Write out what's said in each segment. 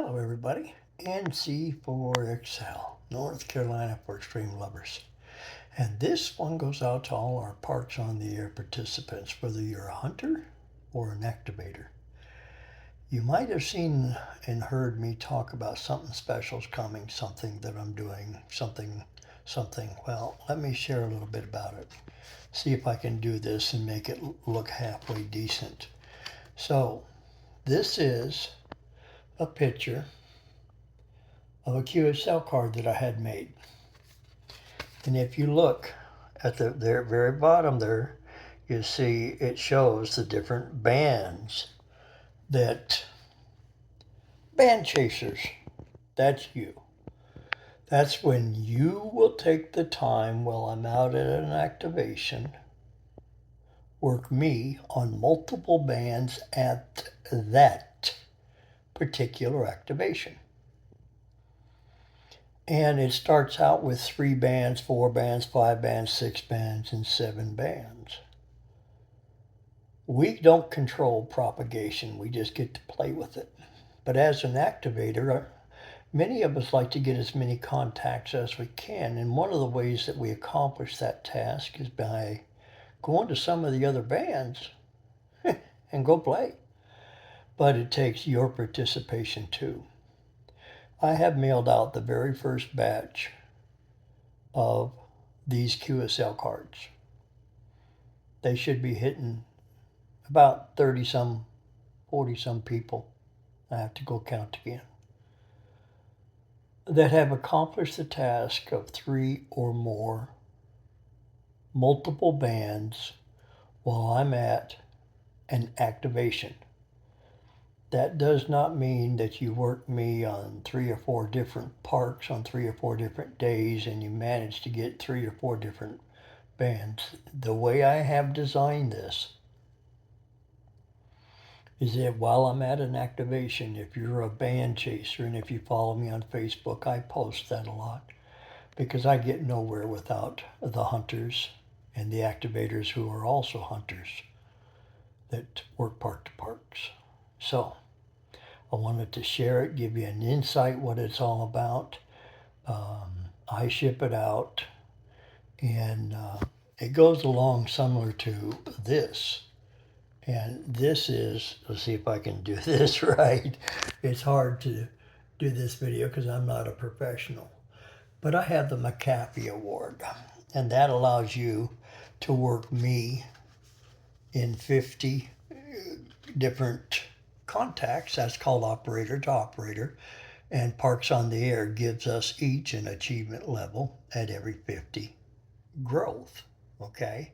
Hello everybody, NC4XL, North Carolina for Extreme Lovers. And this one goes out to all our Parks on the Air participants, whether you're a hunter or an activator. You might have seen and heard me talk about something special's coming, something that I'm doing, something. Well, let me share a little bit about it. See if I can do this and make it look halfway decent. So, this is a picture of a QSL card that I had made. And if you look at the very bottom there, you see it shows the different bands that band chasers, that's you. That's when you will take the time while I'm out at an activation, work me on multiple bands at that particular activation. And it starts out with 3 bands, 4 bands, 5 bands, 6 bands, and 7 bands. We don't control propagation, we just get to play with it. But as an activator, many of us like to get as many contacts as we can, and one of the ways that we accomplish that task is by going to some of the other bands and go play. But it takes your participation too. I have mailed out the very first batch of these QSL cards. They should be hitting about 30 some, 40 some people. I have to go count again. That have accomplished the task of 3 or more multiple bands while I'm at an activation. That does not mean that you work me on 3 or 4 different parks on 3 or 4 different days and you manage to get 3 or 4 different bands. The way I have designed this is that while I'm at an activation, if you're a band chaser, and if you follow me on Facebook, I post that a lot because I get nowhere without the hunters and the activators who are also hunters that work park to parks. So I wanted to share it, give you an insight what it's all about. I ship it out, and it goes along similar to this. And this is, let's see if I can do this right. It's hard to do this video because I'm not a professional. But I have the McCafe award, and that allows you to work me in 50 different contacts. That's called operator to operator. And Parks on the Air gives us each an achievement level at every 50 growth. Okay?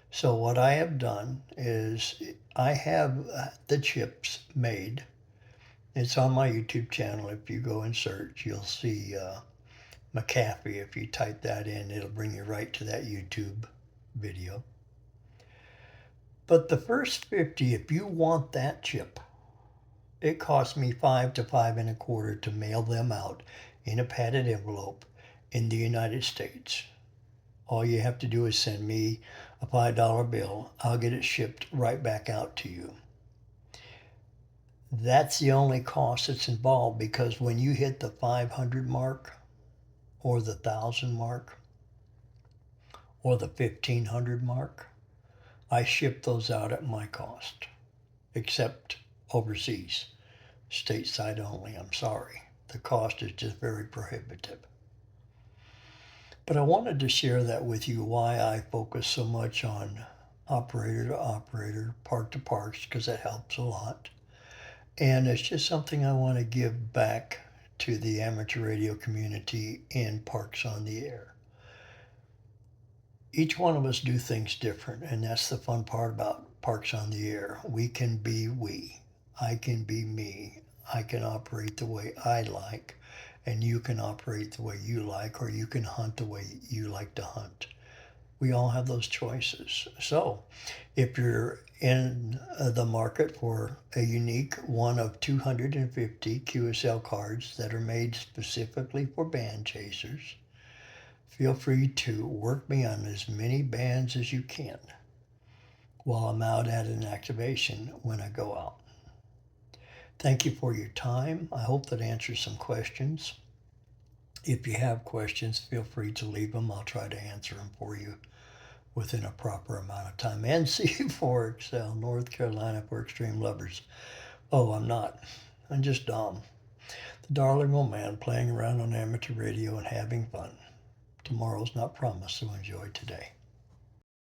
So what I have done is I have the chips made. It's on my YouTube channel. If you go and search, you'll see McCafe. If you type that in, it'll bring you right to that YouTube video. But the first 50, if you want that chip, it costs me $5 to $5.25 to mail them out in a padded envelope in the United States. All you have to do is send me a $5 bill. I'll get it shipped right back out to you. That's the only cost that's involved, because when you hit the 500 mark or the 1,000 mark or the 1,500 mark, I ship those out at my cost, except overseas. Stateside only, I'm sorry. The cost is just very prohibitive. But I wanted to share that with you, why I focus so much on operator to operator, park to parks, because it helps a lot. And it's just something I want to give back to the amateur radio community in Parks on the Air. Each one of us do things different, and that's the fun part about Parks on the Air. We can be we. I can be me. I can operate the way I like, and you can operate the way you like, or you can hunt the way you like to hunt. We all have those choices. So if you're in the market for a unique one of 250 QSL cards that are made specifically for band chasers, feel free to work me on as many bands as you can while I'm out at an activation when I go out. Thank you for your time. I hope that answers some questions. If you have questions, feel free to leave them. I'll try to answer them for you within a proper amount of time. NC4XL, North Carolina for Extreme Lovers. Oh, I'm not. I'm just Dom, the darling old man playing around on amateur radio and having fun. Tomorrow's not promised, so enjoy today.